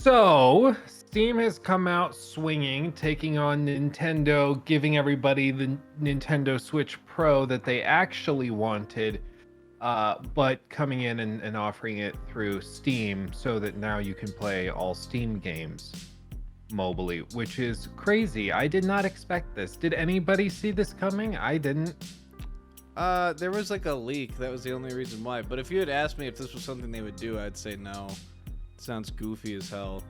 So, Steam has come out swinging, taking on Nintendo, giving everybody the Nintendo Switch Pro that they actually wanted, but coming in and offering it through Steam so that now you can play all Steam games mobily, which is crazy. I did not expect this. Did anybody see this coming? I didn't. There was like a leak. That was the only reason why. But if you had asked me if this was something they would do, I'd say no. It sounds goofy as hell.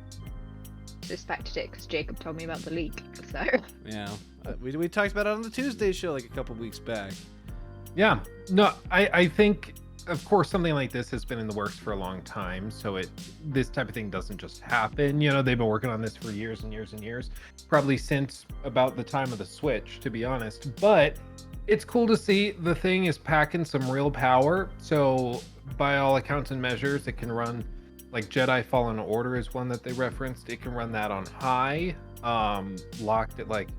Suspected it because Jacob told me about the leak. So Yeah. We talked about it on the Tuesday show like a couple weeks back. Yeah. No, I think, of course, something like this has been in the works for a long time. So this type of thing doesn't just happen. You know, they've been working on this for years and years and years, probably since about the time of the Switch, to be honest. But it's cool to see the thing is packing some real power. So by all accounts and measures, it can run like Jedi Fallen Order is one that they referenced. It can run that on high, locked at like,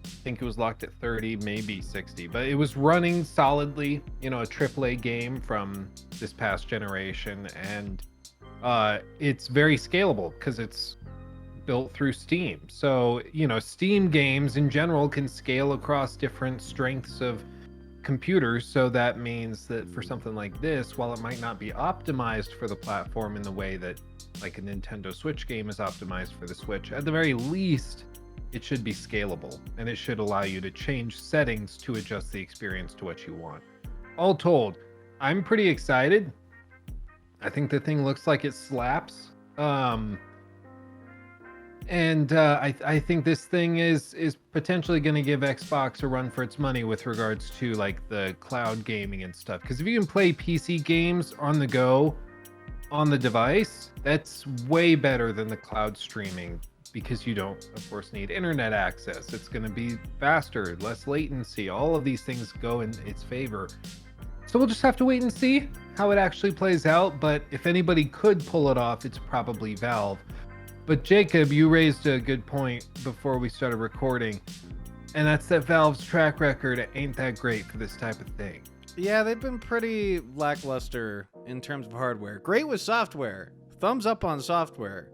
I think it was locked at 30, maybe 60, but it was running solidly, you know, a AAA game from this past generation. And it's very scalable because it's built through Steam. So, you know, Steam games in general can scale across different strengths of computers. So that means that for something like this, while it might not be optimized for the platform in the way that like a Nintendo Switch game is optimized for the Switch, at the very least, it should be scalable and it should allow you to change settings to adjust the experience to what you want. All told, I'm pretty excited. I think the thing looks like it slaps. I think this thing is potentially going to give Xbox a run for its money with regards to like the cloud gaming and stuff. Because if you can play PC games on the go on the device, that's way better than the cloud streaming, because you don't, of course, need internet access. It's going to be faster, less latency. All of these things go in its favor. So we'll just have to wait and see how it actually plays out. But if anybody could pull it off, it's probably Valve. But Jacob, you raised a good point before we started recording, and that's that Valve's track record ain't that great for this type of thing. Yeah, they've been pretty lackluster in terms of hardware. Great with software. Thumbs up on software.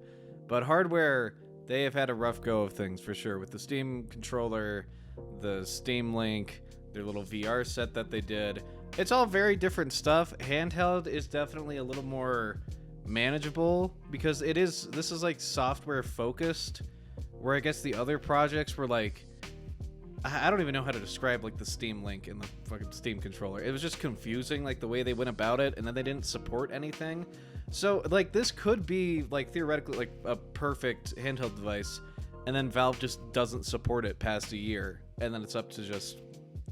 But hardware, they have had a rough go of things for sure. With the Steam controller, the Steam Link, their little VR set that they did. It's all very different stuff. Handheld is definitely a little more manageable because this is like software focused, where I guess the other projects were like, I don't even know how to describe like the Steam Link and the fucking Steam controller. It was just confusing, like the way they went about it, and then they didn't support anything. So like this could be like theoretically like a perfect handheld device, and then Valve just doesn't support it past a year, and then it's up to just,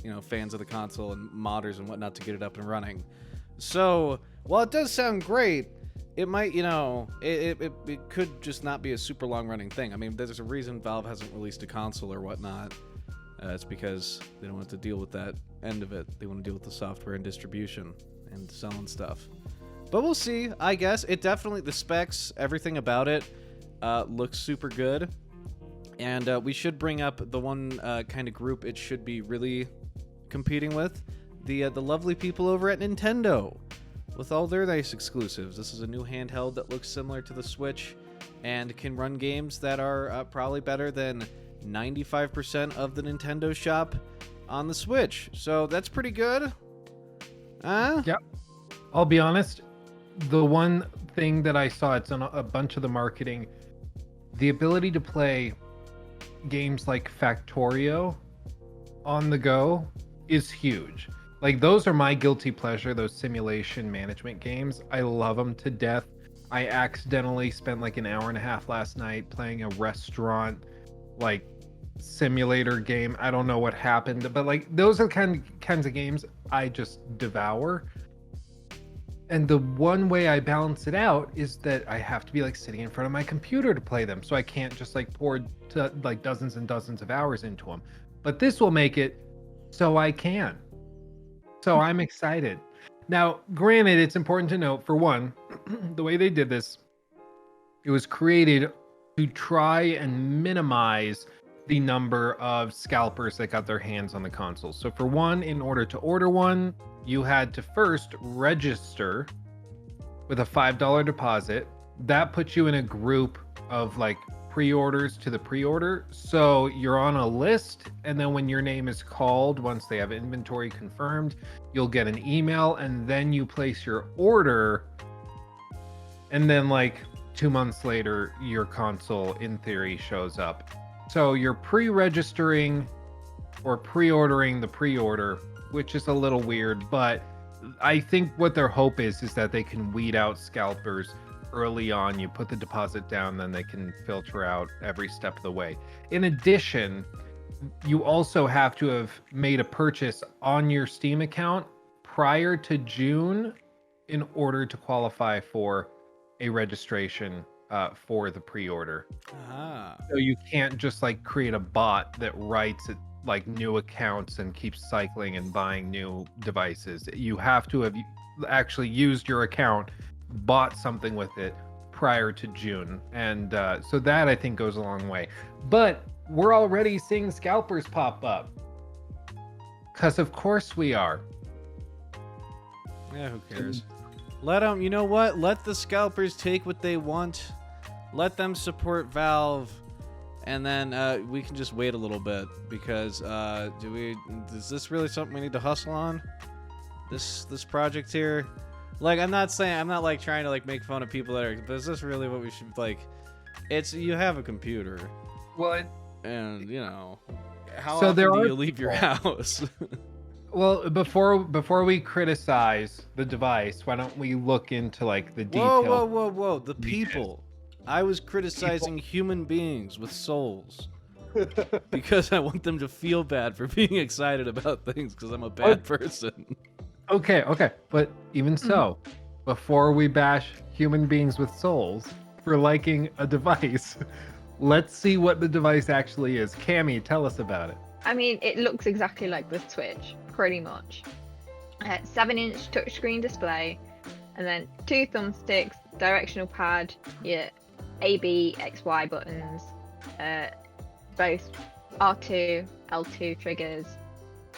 you know, fans of the console and modders and whatnot to get it up and running. So while it does sound great, it might, you know, it could just not be a super long running thing. I mean, there's a reason Valve hasn't released a console or whatnot. It's because they don't have to deal with that end of it. They want to deal with the software and distribution and selling stuff. But we'll see, I guess. It definitely, the specs, everything about it looks super good. And we should bring up the one kind of group it should be really competing with. The lovely people over at Nintendo, with all their nice exclusives. This is a new handheld that looks similar to the Switch and can run games that are probably better than 95% of the Nintendo shop on the Switch. So that's pretty good. Yep. I'll be honest, the one thing that I saw, it's on a bunch of the marketing, the ability to play games like Factorio on the go is huge. Like, those are my guilty pleasure, those simulation management games. I love them to death. I accidentally spent like an hour and a half last night playing a restaurant like simulator game. I don't know what happened, but like those are the kinds of games I just devour. And the one way I balance it out is that I have to be like sitting in front of my computer to play them. So I can't just like pour like dozens and dozens of hours into them. But this will make it so I can. So I'm excited. Now, granted, it's important to note, for one, the way they did this, it was created to try and minimize the number of scalpers that got their hands on the console. So for one, in order to order one, you had to first register with a $5 deposit. that puts you in a group of like pre-orders to the pre-order. So you're on a list, and then when your name is called, once they have inventory confirmed, you'll get an email, and then you place your order, and then like 2 months later, your console in theory shows up. So you're pre-registering or pre-ordering the pre-order, which is a little weird, but I think what their hope is that they can weed out scalpers early on. You put the deposit down, then they can filter out every step of the way. In addition, you also have to have made a purchase on your Steam account prior to June in order to qualify for a registration for the pre-order. So you can't just like create a bot that writes it like new accounts and keeps cycling and buying new devices. You have to have actually used your account, bought something with it prior to June, and so that I think goes a long way. But we're already seeing scalpers pop up, because of course we are. Yeah, who cares? Let them, you know what? Let the scalpers take what they want. Let them support Valve, and then we can just wait a little bit, because is this really something we need to hustle on? This project here? Like, I'm not like trying to like make fun of people that are, but is this really what we should like? It's, you have a computer. Well, and you know, how so often there do are you leave your house? Well, before we criticize the device, why don't we look into like the details? Whoa! The people. I was criticizing human beings with souls because I want them to feel bad for being excited about things, because I'm a bad person. Okay, but even so, before we bash human beings with souls for liking a device, let's see what the device actually is. Cammy, tell us about it. I mean, it looks exactly like the Switch, pretty much. 7-inch touchscreen display, and then 2 thumbsticks, directional pad, yeah, A, B, X, Y buttons, both R2, L2 triggers,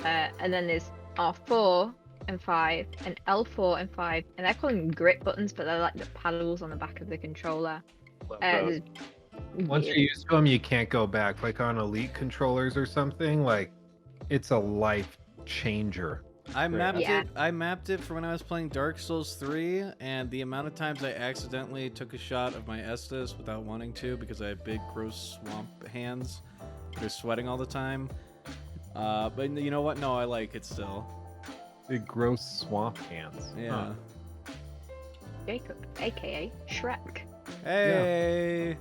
and then there's R4 and 5, and L4 and 5, and they're calling them grip buttons, but they're like the paddles on the back of the controller. Once you're used to them, you can't go back. Like on Elite controllers or something, like it's a life changer. I mapped it for when I was playing Dark Souls 3, and the amount of times I accidentally took a shot of my Estus without wanting to, because I have big, gross swamp hands. They're sweating all the time. But you know what? No, I like it still. Big, gross swamp hands. Yeah. Huh. Jacob, aka Shrek. Hey!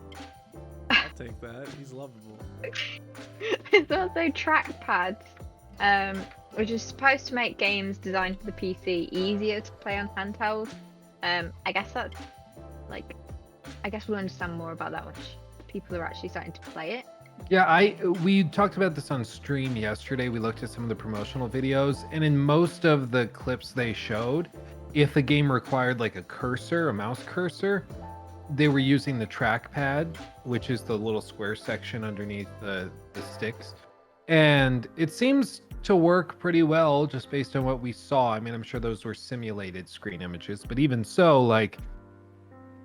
I'll take that. He's lovable. There's also trackpads, which is supposed to make games designed for the PC easier to play on handheld. I guess that's like, I guess we'll understand more about that once people are actually starting to play it. Yeah, we talked about this on stream yesterday. We looked at some of the promotional videos, and in most of the clips they showed, if a game required like a cursor, a mouse cursor, they were using the trackpad, which is the little square section underneath the sticks. And it seems to work pretty well just based on what we saw. I mean, I'm sure those were simulated screen images, but even so, like,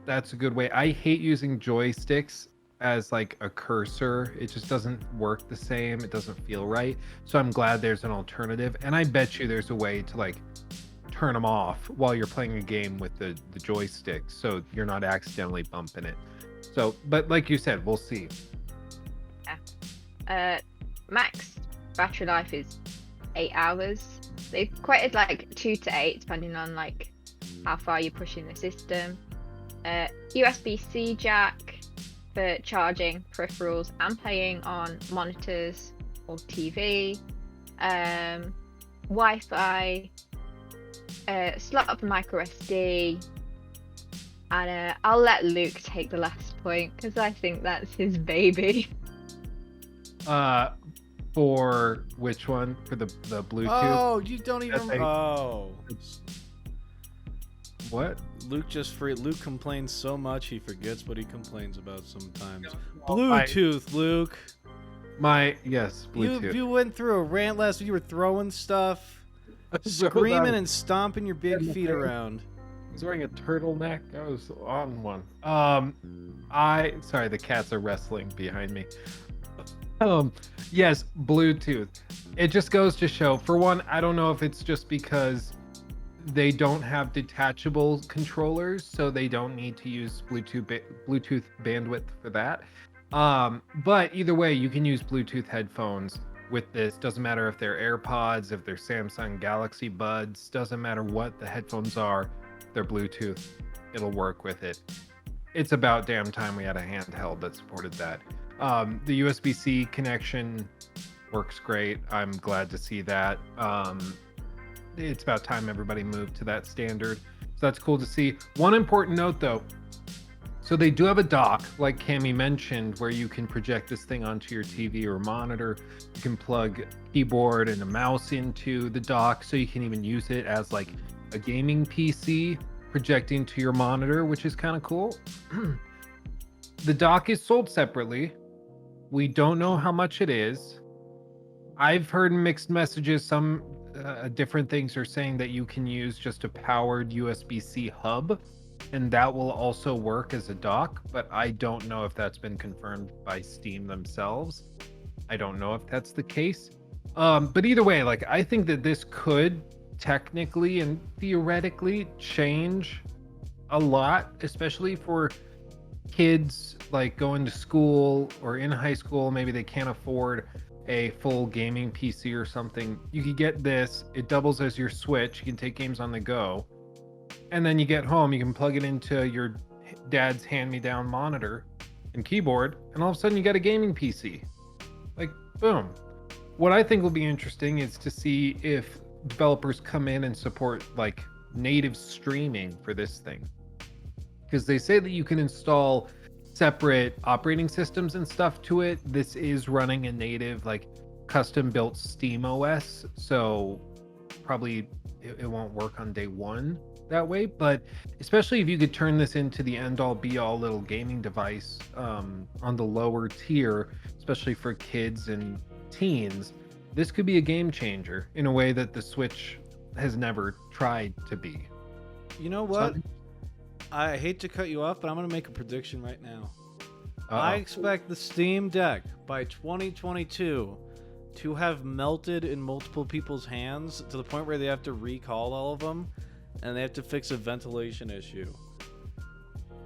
that's a good way. I hate using joysticks as like a cursor. It just doesn't work the same. It doesn't feel right. So I'm glad there's an alternative. And I bet you there's a way to like turn them off while you're playing a game with the joystick, so you're not accidentally bumping it. So, but like you said, we'll see. Yeah. Max battery life is 8 hours. They've quoted like 2 to 8 depending on like how far you're pushing the system. USB-C jack for charging peripherals and playing on monitors or TV. Wi-Fi, slot up a micro SD, and I'll let Luke take the last point because I think that's his baby. For which one? For the Bluetooth? Oh, you don't even. What? Luke complains so much he forgets what he complains about sometimes. Well, Bluetooth, Luke. Yes, Bluetooth. You went through a rant last week. You were throwing stuff, screaming and stomping your big feet around. was wearing a turtleneck. I was on one. Sorry, the cats are wrestling behind me. Yes, Bluetooth. It just goes to show, for one, I don't know if it's just because they don't have detachable controllers, so they don't need to use Bluetooth bandwidth for that. But either way, you can use Bluetooth headphones with this. Doesn't matter if they're AirPods, if they're Samsung Galaxy Buds, doesn't matter what the headphones are, they're Bluetooth. It'll work with it. It's about damn time we had a handheld that supported that. The USB-C connection works great. I'm glad to see that. It's about time everybody moved to that standard. So that's cool to see. One important note though. So they do have a dock, like Cammy mentioned, where you can project this thing onto your TV or monitor. You can plug keyboard and a mouse into the dock, so you can even use it as like a gaming PC projecting to your monitor, which is kind of cool. The dock is sold separately. We don't know how much it is. I've heard mixed messages. Some different things are saying that you can use just a powered USB-C hub, and that will also work as a dock, but I don't know if that's been confirmed by Steam themselves. I don't know if that's the case. But either way, like, I think that this could technically and theoretically change a lot, especially for kids like going to school or in high school. Maybe they can't afford a full gaming PC or something. You could get this, it doubles as your Switch, you can take games on the go, and then you get home, you can plug it into your dad's hand-me-down monitor and keyboard, and all of a sudden you got a gaming PC. Like, boom. What I think will be interesting is to see if developers come in and support like native streaming for this thing, because they say that you can install separate operating systems and stuff to it. This is running a native, like, custom built Steam OS, so probably it won't work on day one that way. But especially if you could turn this into the end all be all little gaming device on the lower tier, especially for kids and teens, this could be a game changer in a way that the Switch has never tried to be. You know what? I hate to cut you off, but I'm going to make a prediction right now. I expect the Steam Deck by 2022 to have melted in multiple people's hands to the point where they have to recall all of them, and they have to fix a ventilation issue.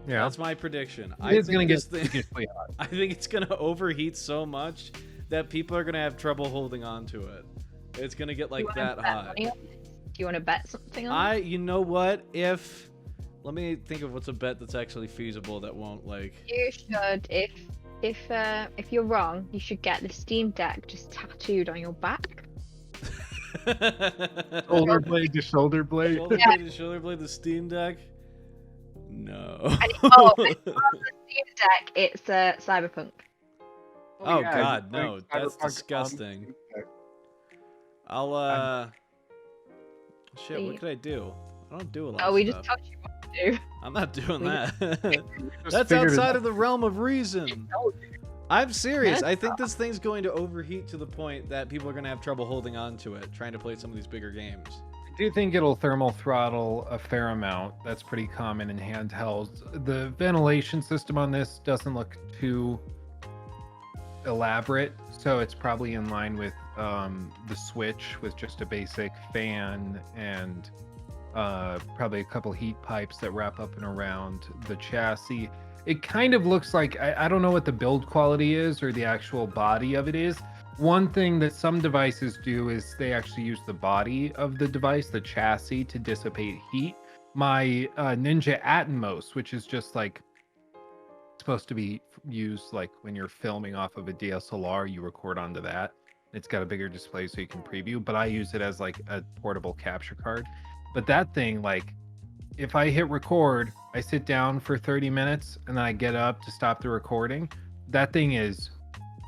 Yeah, that's my prediction. It's going to get ridiculously hot. I think it's going to overheat so much that people are going to have trouble holding on to it. It's going to get like that hot. Do you want to bet something on it? You know what? Let me think of what's a bet that's actually feasible that won't like. You should, if you're wrong, you should get the Steam Deck just tattooed on your back. Shoulder blade to shoulder blade. Shoulder blade to shoulder blade. The Steam Deck. No. And on the Steam Deck, it's Cyberpunk. Oh yeah, God, no! That's disgusting. I'll Shit, what could I do? I don't do a lot. Oh, of we stuff. just touched you what to do. I'm not doing that. That's outside of the realm of reason. I'm serious. I think this thing's going to overheat to the point that people are going to have trouble holding on to it, trying to play some of these bigger games. I do think it'll thermal throttle a fair amount. That's pretty common in handhelds. The ventilation system on this doesn't look too elaborate, so it's probably in line with the Switch, with just a basic fan and probably a couple heat pipes that wrap up and around the chassis. It kind of looks like, I don't know what the build quality is or the actual body of it is. One thing that some devices do is they actually use the body of the device, the chassis, to dissipate heat. My Ninja Atmos, which is just like supposed to be used like when you're filming off of a DSLR, you record onto that. It's got a bigger display so you can preview, but I use it as like a portable capture card. But that thing, like, if I hit record, I sit down for 30 minutes and then I get up to stop the recording. That thing is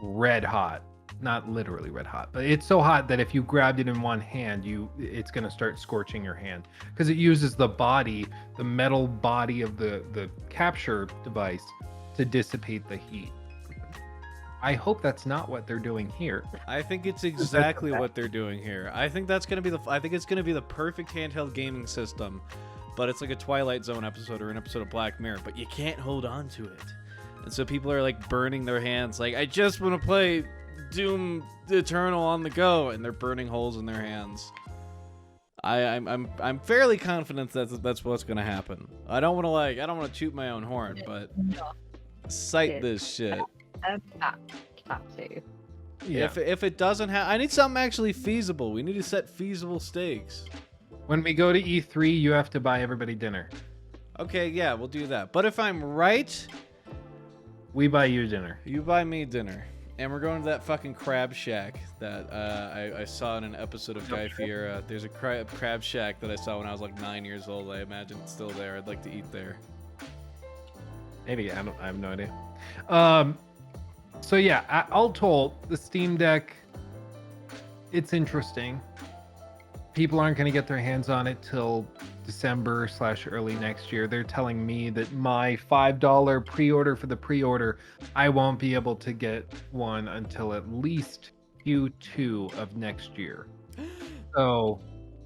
red hot. Not literally red hot, but it's so hot that if you grabbed it in one hand, it's going to start scorching your hand, because it uses the body, the metal body of the capture device to dissipate the heat. I hope that's not what they're doing here. I think it's exactly what they're doing here. I think that's going to be I think it's going to be the perfect handheld gaming system. but it's like a Twilight Zone episode or an episode of Black Mirror, but you can't hold on to it. And so people are like burning their hands, like, I just want to play Doom Eternal on the go, and they're burning holes in their hands. I'm fairly confident that's what's gonna happen. I don't want to toot my own horn, but cite this shit. Yeah. If it doesn't have, I need something actually feasible. We need to set feasible stakes. When we go to E3, you have to buy everybody dinner. Okay, yeah, we'll do that. But if I'm right, we buy you dinner. You buy me dinner. And we're going to that fucking crab shack that I saw in an episode of Guy Fieri. There's a crab shack that I saw when I was like 9 years old. I imagine it's still there. I'd like to eat there. Maybe. I have no idea. So yeah, all told, the Steam Deck, it's interesting. People aren't going to get their hands on it till December/early next year. They're telling me that my $5 pre-order for the pre-order, I won't be able to get one until at least Q2 of next year. So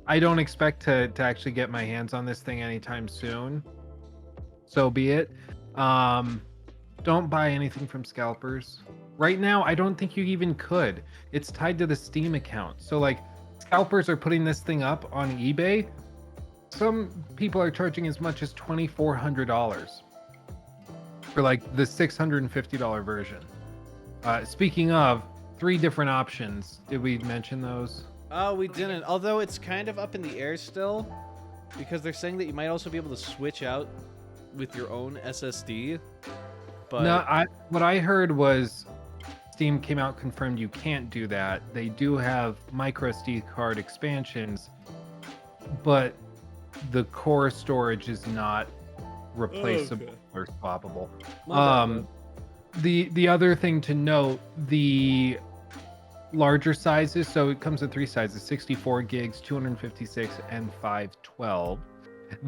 I don't expect to actually get my hands on this thing anytime soon. So be it. Don't buy anything from Scalpers. Right now, I don't think you even could. It's tied to the Steam account. So like, Scalpers are putting this thing up on eBay. Some people are charging as much as $2,400 for like the $650 version. Speaking of, 3 different options. Did we mention those? Oh, we didn't. Although it's kind of up in the air still, because they're saying that you might also be able to switch out with your own SSD. But No, what I heard was Steam came out, confirmed you can't do that. They do have micro SD card expansions, but the core storage is not replaceable or swappable. The other thing to note, the larger sizes, so it comes in 3 sizes, 64 gigs, 256, and 512.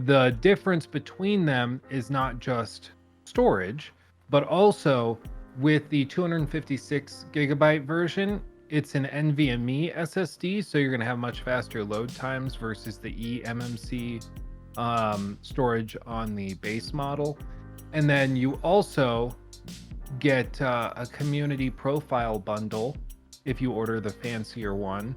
The difference between them is not just storage, but also with the 256 gigabyte version, it's an NVMe SSD, so you're going to have much faster load times versus the eMMC storage on the base model. And then you also get a community profile bundle if you order the fancier one,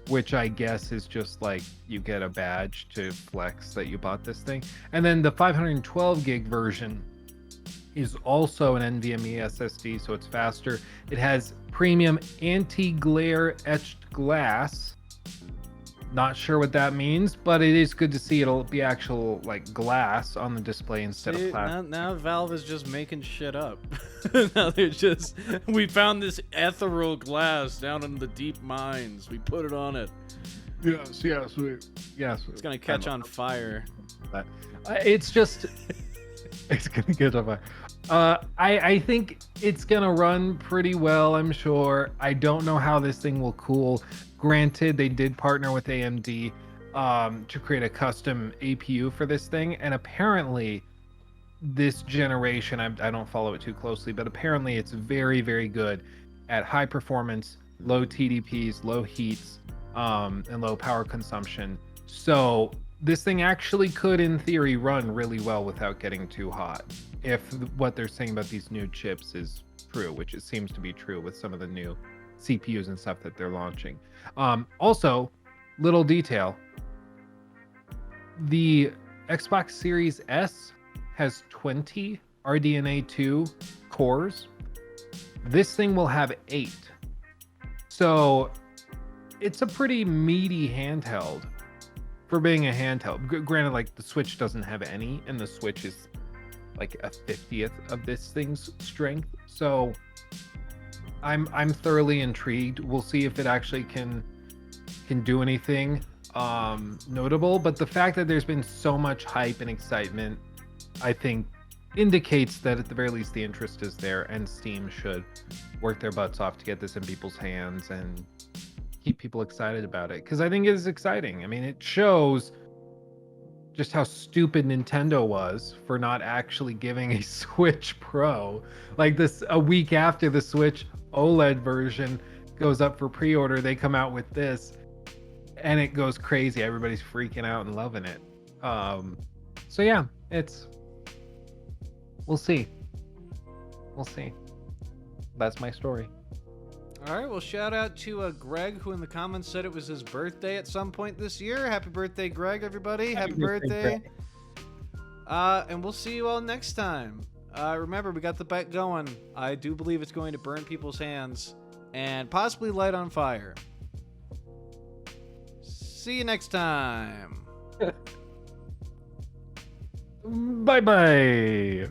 which I guess is just like you get a badge to flex that you bought this thing. And then the 512 gig version is also an NVMe SSD, so it's faster. It has premium anti-glare etched glass. Not sure what that means, but it is good to see it'll be actual like glass on the display instead of plastic. Now Valve is just making shit up. Now they're just, we found this ethereal glass down in the deep mines. We put it on it. Yes. It's gonna catch on fire. It's just, it's gonna get on fire. I think it's gonna run pretty well, I'm sure. I don't know how this thing will cool. Granted, they did partner with AMD to create a custom APU for this thing, and apparently this generation, I don't follow it too closely, but apparently it's very, very good at high performance, low TDPs, low heats, and low power consumption. So this thing actually could, in theory, run really well without getting too hot, if what they're saying about these new chips is true, which it seems to be true with some of the new CPUs and stuff that they're launching. Also, little detail, the Xbox Series S has 20 RDNA 2 cores. This thing will have 8. So it's a pretty meaty handheld for being a handheld. Granted, like the Switch doesn't have any, and the Switch is like a 50th of this thing's strength. So I'm thoroughly intrigued. We'll see if it actually can do anything notable. But the fact that there's been so much hype and excitement, I think, indicates that at the very least the interest is there, and Steam should work their butts off to get this in people's hands and keep people excited about it, because I think it is exciting. I mean, it shows just how stupid Nintendo was for not actually giving a Switch Pro. Like this, a week after the Switch OLED version goes up for pre-order, they come out with this and it goes crazy. Everybody's freaking out and loving it. So yeah, we'll see. We'll see. That's my story. All right, well, shout out to Greg, who in the comments said it was his birthday at some point this year. Happy birthday, Greg, everybody. Happy birthday. Greg. And we'll see you all next time. Remember, we got the bet going. I do believe it's going to burn people's hands and possibly light on fire. See you next time. Bye bye.